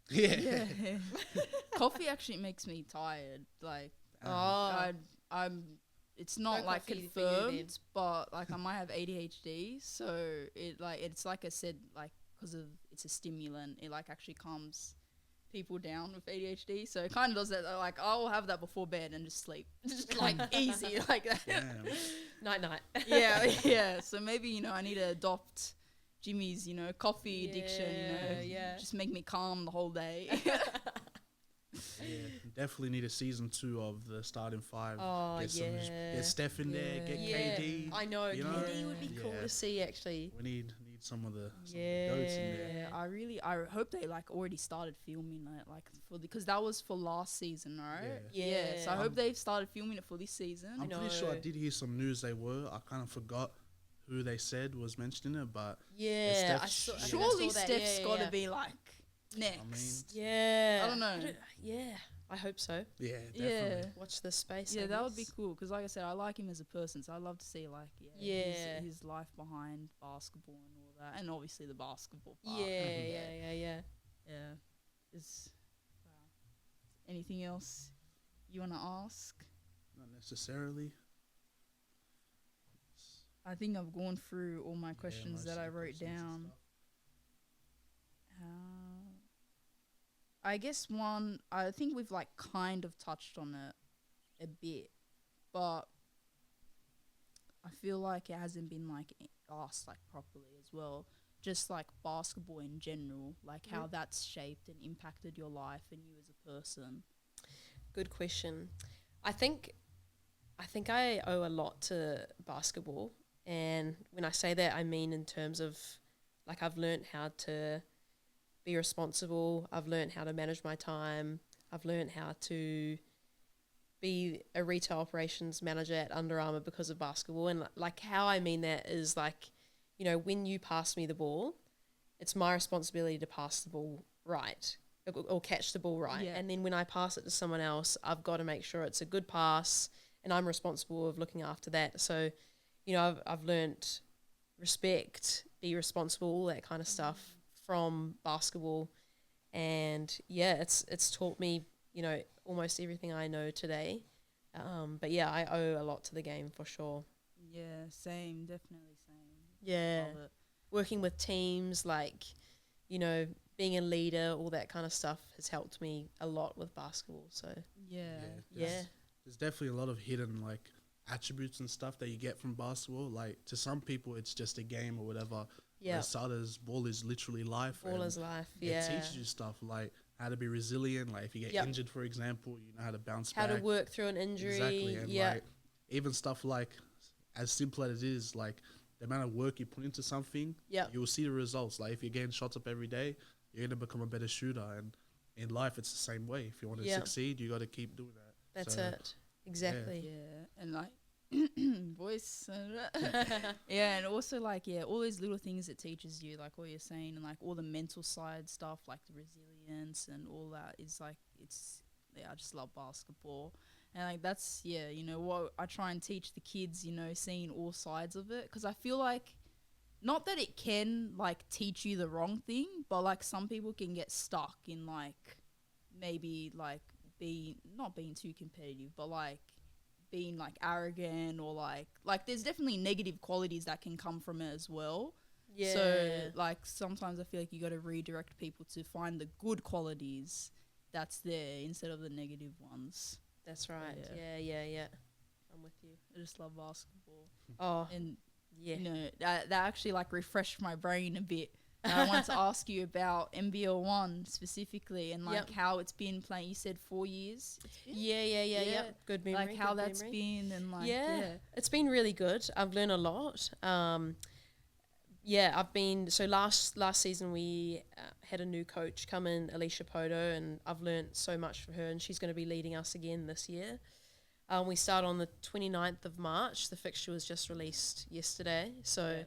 Yeah. Coffee actually makes me tired. Like, I'm. It's not No like coffee for you then. confirmed, but like I might have ADHD, so it's like I said, like because of it's a stimulant, it like actually calms people down with ADHD. So it kind of does that. Like I'll have that before bed and just sleep, just like easy like that. Damn. night. Yeah. So maybe I need to adopt Jimmy's coffee addiction. Just make me calm the whole day. Yeah, definitely need a season 2 of the starting 5. Oh, Get Steph in there, get Yeah. KD. I know. you know? KD would be cool Yeah. to see, actually. We need some of the goats in there. Yeah, I hope they like already started filming it, like because that was for last season, right? Yeah. So I hope they've started filming it for this season. I'm pretty sure I did hear some news they were. I kind of forgot who they said was mentioning it, but Yeah, I Steph- saw, I think I Surely saw that. Steph's Yeah, got to yeah. be like next. Yeah. I don't know. Yeah, I hope so. yeah, Yeah. definitely. Watch this space. Yeah, I that would be guess. cool because, like I said, I like him as a person, so I'd love to see his life behind basketball and all that, and obviously the basketball part. Yeah. Yeah. Is anything else you want to ask? Not necessarily. I think I've gone through all my questions most that of I the wrote questions and down. stuff. I guess one, I think we've like kind of touched on it a bit, but I feel like it hasn't been like asked like properly as well. Just like basketball in general, like how that's shaped and impacted your life and you as a person. Good question. I think I owe a lot to basketball, and when I say that, I mean in terms of like I've learned how to be responsible. I've learned how to manage my time. I've learned how to be a retail operations manager at Under Armour because of basketball. And like how I mean that is like, when you pass me the ball, it's my responsibility to pass the ball right or catch the ball right. Yeah. And then when I pass it to someone else, I've got to make sure it's a good pass, and I'm responsible of looking after that. So, I've learnt respect, be responsible, all that kind of stuff from basketball. And yeah, it's taught me, almost everything I know today. But yeah, I owe a lot to the game for sure. Yeah, same, definitely same. Yeah. Love it. Working with teams, like, being a leader, all that kind of stuff has helped me a lot with basketball. So Yeah. There's definitely a lot of hidden like attributes and stuff that you get from basketball. Like to some people, it's just a game or whatever. yeah, Whereas others, ball is literally life. all and is life. it Yeah. teaches you stuff like how to be resilient. Like if you get Yep. injured, for example, you know how to bounce How back. to work through an injury. Exactly. And Yeah. like even stuff like as simple as it is, like the amount of work you put into something, Yeah. you will see the results. Like if you're getting shots up every day, you're gonna become a better shooter. And in life, it's the same way. If you want to Yeah. succeed, you got to keep doing that. That's So, it. Exactly. Yeah, and like voice, yeah, and also like all those little things it teaches you, like what you're saying, and like all the mental side stuff, like the resilience and all that is like I just love basketball, and like that's what I try and teach the kids, seeing all sides of it, because I feel like not that it can like teach you the wrong thing, but like some people can get stuck in like maybe like not being too competitive, but like being like arrogant, or like there's definitely negative qualities that can come from it as well. Yeah. So like sometimes I feel like you got to redirect people to find the good qualities that's there instead of the negative ones. That's right. Yeah. Yeah. I'm with you. I just love basketball, Oh, and yeah. that actually like refreshed my brain a bit. And I wanted to ask you about NBL1 specifically, and like how it's been playing. You said 4 years. Yeah. Good memory. Like how good that's memory. been, and like It's been really good. I've learned a lot. I've been last season we had a new coach come in, Alicia Poto, and I've learned so much from her, and she's going to be leading us again this year. We start on the 29th of March. The fixture was just released yesterday, so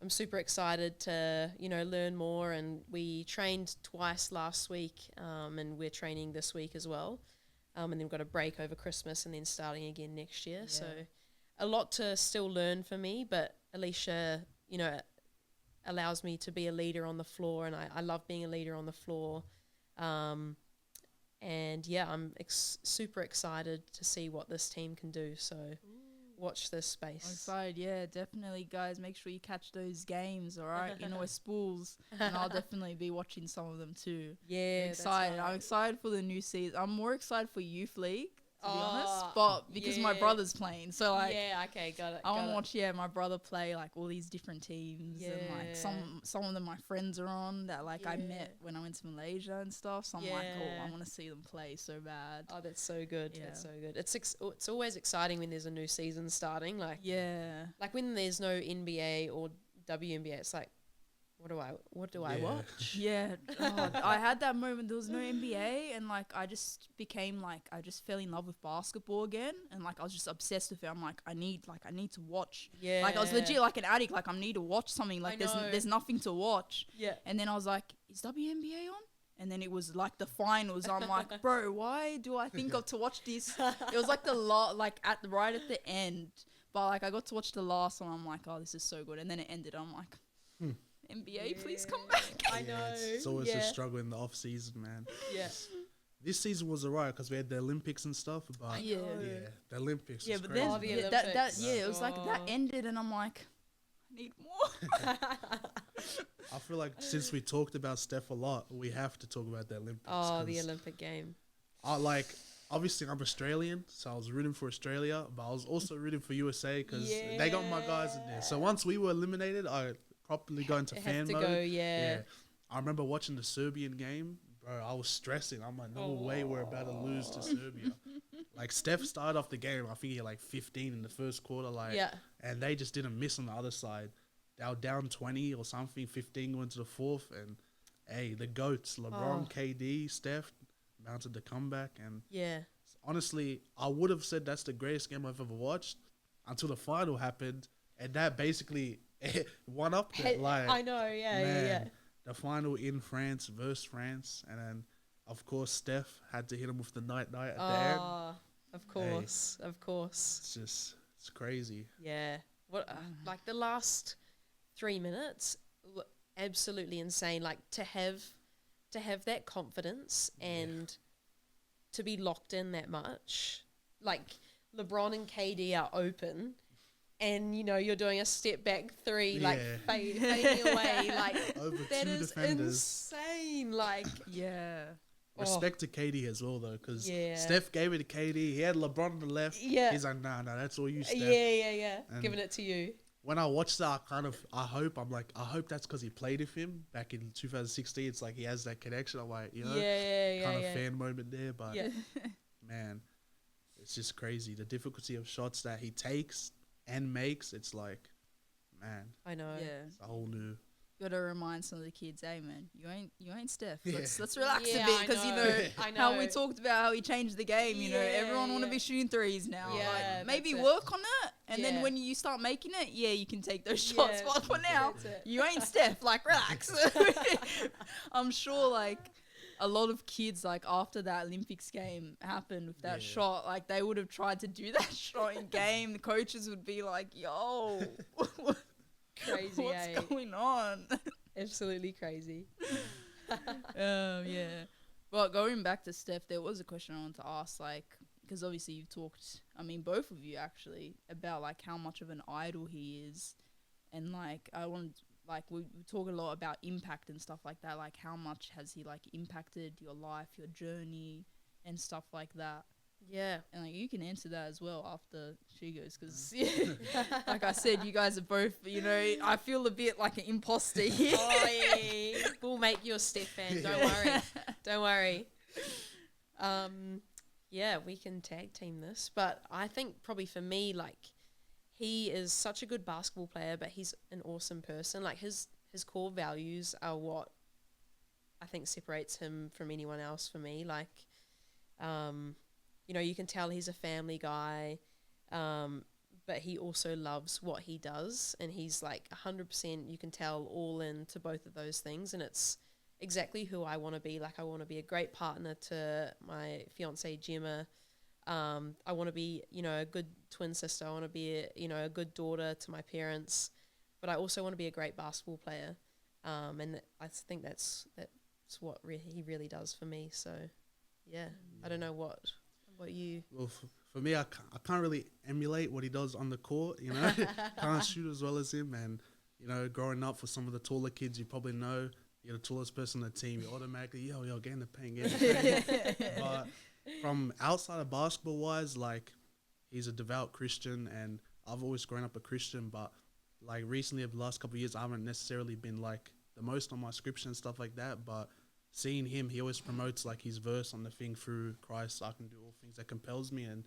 I'm super excited to learn more. And we trained twice last week, and we're training this week as well. And then we've got a break over Christmas and then starting again next year. So a lot to still learn for me, but Alicia, allows me to be a leader on the floor, and I love being a leader on the floor. And I'm super excited to see what this team can do. So watch this space. I'm excited, yeah, definitely, guys. Make sure you catch those games, all right? We're Spools, and I'll definitely be watching some of them too. Yeah, I'm excited. That's right. I'm excited for the new season. I'm more excited for Youth League, to be honest, but because my brother's playing, so like Okay, got it. I want to watch my brother play like all these different teams, and like some of them my friends are on that like I met when I went to Malaysia and stuff. So I'm like, oh, I want to see them play so bad. Oh, that's so good. Yeah. That's so good. It's always exciting when there's a new season starting. Like like when there's no NBA or WNBA, it's like, what do I watch? Yeah, I had that moment. There was no NBA, and like I just became like I just fell in love with basketball again, and like I was just obsessed with it. I'm like I need to watch. Yeah, like I was legit like an addict. Like I need to watch something. Like there's nothing to watch. Yeah, and then I was like, is WNBA on? And then it was like the finals. I'm like, bro, why do I think of to watch this? It was like right at the end, but like I got to watch the last one. I'm like, oh, this is so good. And then it ended. I'm like. NBA, please come back. I know. It's always a struggle in the off season, man. Yeah. This season was alright because we had the Olympics and stuff, but the Olympics. Yeah, was but crazy. then it was like that ended, and I'm like, I need more. I feel like since we talked about Steph a lot, we have to talk about the Olympics. Oh, the Olympic game. Obviously I'm Australian, so I was rooting for Australia, but I was also rooting for USA because they got my guys in there. So once we were eliminated, I properly go into fan mode. I remember watching the Serbian game, bro. I was stressing. I'm like, no way we're about to lose to Serbia. Like Steph started off the game, I think he had like 15 in the first quarter, and they just didn't miss on the other side. They were down 20 or something, 15 going to the fourth, and hey, the GOATs, LeBron, KD, Steph, mounted the comeback, and honestly, I would have said that's the greatest game I've ever watched until the final happened, and that basically one up it. Like I know, yeah. The final in France versus France, and then of course Steph had to hit him with the night at the end. Of course. It's crazy. Yeah. What like the last 3 minutes, absolutely insane. Like to have that confidence and to be locked in that much. Like LeBron and KD are open, and you're doing a step back three, like fading away, like over that two is defenders. insane. Like Respect to KD as well though, because Steph gave it to KD. He had LeBron on the left. He's like, nah, that's all you, Steph. Yeah. Giving it to you. when I watched that, I hope that's because he played with him back in 2016. It's like he has that connection. I'm like, kind of fan moment there. But man, it's just crazy. The difficulty of shots that he takes and makes, it's like, man, I know. Yeah. it's a whole new. Gotta remind some of the kids, hey man, you ain't Steph. Yeah. Let's relax a Yeah, bit I because you know. know I know. how we talked about how he changed the game. You know, everyone want to yeah. be shooting threes now. Yeah, Like, maybe that's it. work on it, and then Yeah. when you start making it, you can take those shots. Yeah, But for now, that's it. you ain't Steph. Like, relax. I'm sure like a lot of kids like after that Olympics game happened with that shot, like they would have tried to do that shot in game. The coaches would be like, "Yo, Crazy, what's going on?" Absolutely crazy. Yeah. But going back to Steph, there was a question I wanted to ask, like, because obviously you've talked, I mean, both of you actually, about like how much of an idol he is, and like I want, like, we talk a lot about impact and stuff like that. Like, how much has he like impacted your life, your journey, and stuff like that? Yeah. And like you can answer that as well after she goes, because like I said, you guys are both, you know, I feel a bit like an imposter here. Oh, yeah. We'll make you a Steph fan. Don't worry. Don't worry. Yeah, we can tag team this. But I think probably for me, like, he is such a good basketball player, but he's an awesome person. Like, his core values are what I think separates him from anyone else for me. Like, you know, you can tell he's a family guy, but he also loves what he does, and he's like 100%, you can tell, all into both of those things, and it's exactly who I want to be. Like, I want to be a great partner to my fiancée Gemma. I want to be, you know, a good twin sister. I want to be, a good daughter to my parents, but I also want to be a great basketball player, and I think that's what he really does for me. So, yeah, I don't know what you. Well, for me, I can't really emulate what he does on the court, you know. Can't shoot as well as him. And, you know, growing up for some of the taller kids, you probably know you're the tallest person on the team. You automatically, get in the paint, get in the paint. But from outside of basketball-wise, like, he's a devout Christian, and I've always grown up a Christian. But, like, recently, over the last couple of years, I haven't necessarily been, like, the most on my scripture and stuff like that. But seeing him, he always promotes like his verse on the thing, through Christ I can do all things, that compels me, and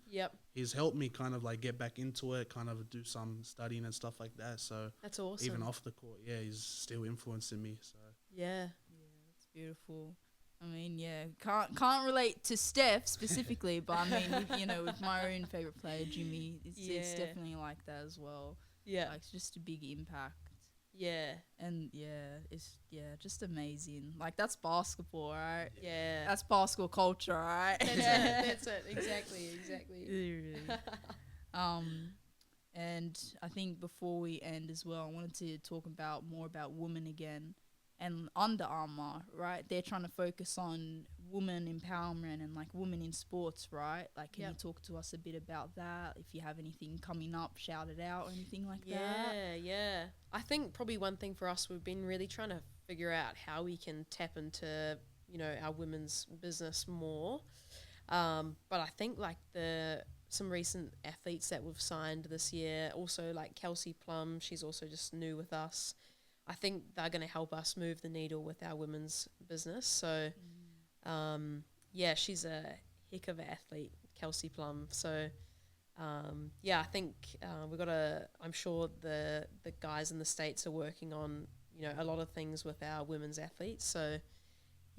he's helped me kind of like get back into it, kind of do some studying and stuff like that. So that's awesome. Even off the court, he's still influencing me. So That's beautiful. I mean, can't relate to Steph specifically, but I mean, with my own favorite player, Jimmy, it's definitely like that as well. Yeah, like it's just a big impact. Yeah. And it's just amazing. Like, that's basketball, right? Yeah. That's basketball culture, right? That's it. Exactly. And I think before we end as well, I wanted to talk more about women again. And Under Armour, right? They're trying to focus on women empowerment and like women in sports, right? Like, can you talk to us a bit about that? If you have anything coming up, shout it out or anything like that. Yeah. I think probably one thing for us, we've been really trying to figure out how we can tap into, our women's business more. But I think like some recent athletes that we've signed this year, also like Kelsey Plum, she's also just new with us. I think they're going to help us move the needle with our women's business. So, she's a heck of an athlete, Kelsey Plum. So, I think I'm sure the guys in the States are working on, a lot of things with our women's athletes. So,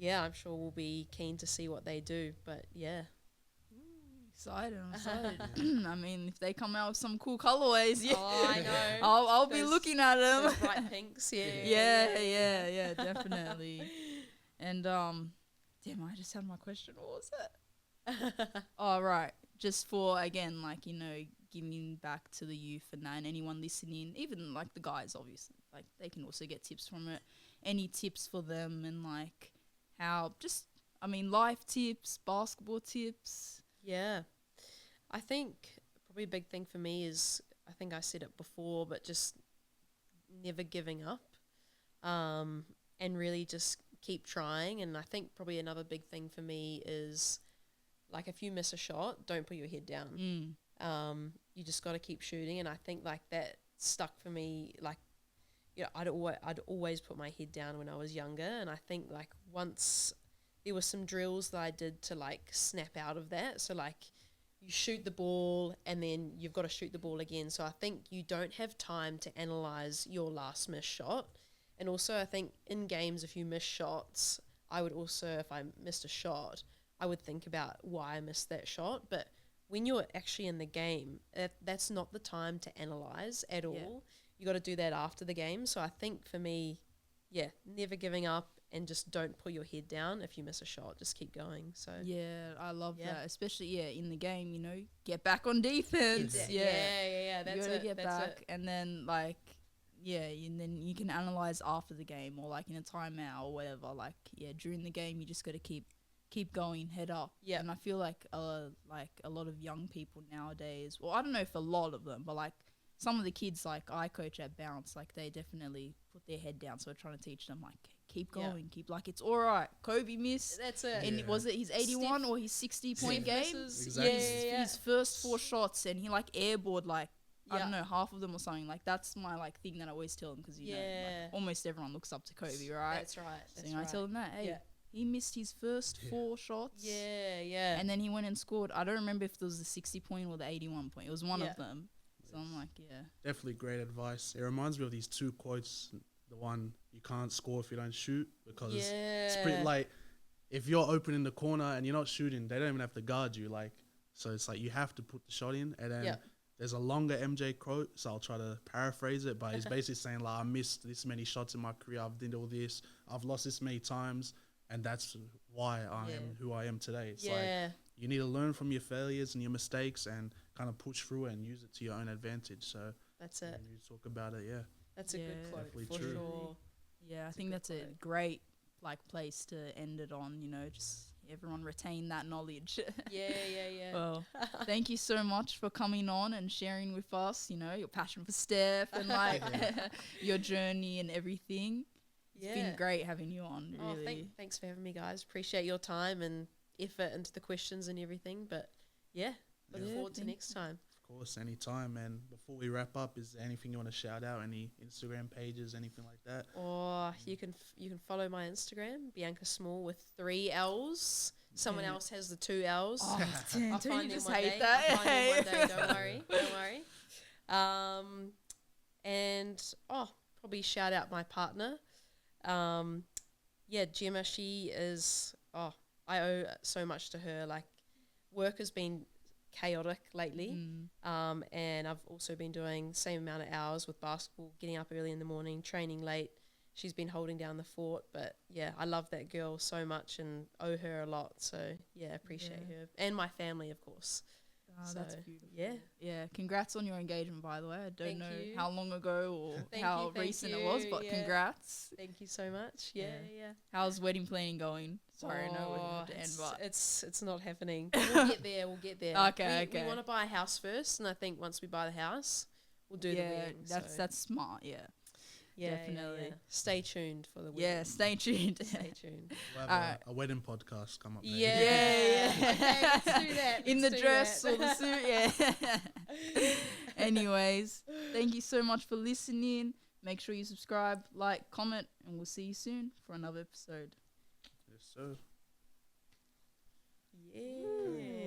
I'm sure we'll be keen to see what they do. But, I'm excited. I mean, if they come out with some cool colorways, I know. I'll be looking at them. Those bright pinks, yeah, definitely. And damn, I just had my question. What was it? Oh, right. Just for again, like giving back to the youth and that, and anyone listening, even like the guys, obviously, like they can also get tips from it. Any tips for them, and like how life tips, basketball tips. Yeah. I think probably a big thing for me is, I think I said it before, but just never giving up, and really just keep trying. And I think probably another big thing for me is, like, if you miss a shot, don't put your head down. You just got to keep shooting. And I think like that stuck for me. Like, I'd always put my head down when I was younger, and I think like once there were some drills that I did to like snap out of that. So like you shoot the ball and then you've got to shoot the ball again. So I think you don't have time to analyze your last missed shot. And also I think in games, if you miss shots, I would also, if I missed a shot, I would think about why I missed that shot. But when you're actually in the game, that's not the time to analyze at all. You got to do that after the game. So I think for me, never giving up and just don't put your head down if you miss a shot. Just keep going. So yeah, I love that. Especially in the game, get back on defense. That's you gotta it. get That's back, it. and then and then you can analyze after the game or like in a timeout or whatever. Like during the game, you just got to keep going, head up. Yeah. And I feel like a lot of young people nowadays, well, I don't know if a lot of them, but like some of the kids like I coach at Bounce, like they definitely put their head down. So we're trying to teach them like keep going, keep like it's all right. Kobe missed. That's it. And was it his 81 or his 60-point game? Exactly. His first 4 shots, and he like airballed like I don't know, half of them or something. Like that's my like thing that I always tell them because you know like, almost everyone looks up to Kobe, right? That's right. So I tell them that he missed his first 4 shots. Yeah. And then he went and scored. I don't remember if it was the 60-point or the 81-point. It was one of them. So I'm like, definitely great advice. It reminds me of these 2 quotes. The one, you can't score if you don't shoot, because it's pretty like if you're open in the corner and you're not shooting, they don't even have to guard you. Like, so it's like you have to put the shot in. And then there's a longer MJ quote, so I'll try to paraphrase it, but he's basically saying like, I missed this many shots in my career, I've done all this, I've lost this many times, and that's why I am who I am today. It's like you need to learn from your failures and your mistakes and kind of push through it and use it to your own advantage. So that's it. You talk about it, That's a good quote for true. sure. Yeah, I think that's a great like place to end it on. Just everyone retain that knowledge. Yeah. Well, thank you so much for coming on and sharing with us. Your passion for Steph and like your journey and everything. It's been great having you on. Really. Thanks for having me, guys. Appreciate your time and effort into the questions and everything. But look forward to next time. Of course, anytime. And before we wrap up, is there anything you want to shout out? Any Instagram pages, anything like that? Or you can follow my Instagram, Bianca Small with 3 L's. Someone else has the 2 L's. Oh, I'll don't find you them just one hate day. that? I'll find them one day. Don't worry. And probably shout out my partner. Gemma. She is. I owe so much to her. Like, work has been chaotic lately, and I've also been doing the same amount of hours with basketball, getting up early in the morning, training late. She's been holding down the fort, but I love that girl so much and owe her a lot. So appreciate her and my family, of course. Oh, that's beautiful. Yeah. Congrats on your engagement, by the way. I don't know you. how long ago or how recent it was, but congrats. Thank you so much. Yeah. How's wedding planning going? Sorry, I know we're to end, but it's not happening. We'll get there. Okay. We want to buy a house first, and I think once we buy the house, we'll do the wedding. That's smart. Definitely. Yeah. Stay tuned for the wedding. Yeah, stay tuned. Stay tuned. We'll have a wedding podcast come up later. Yeah. Okay, let's do that. In the dress or the suit, Anyways, thank you so much for listening. Make sure you subscribe, like, comment, and we'll see you soon for another episode. Yes, sir. Yeah.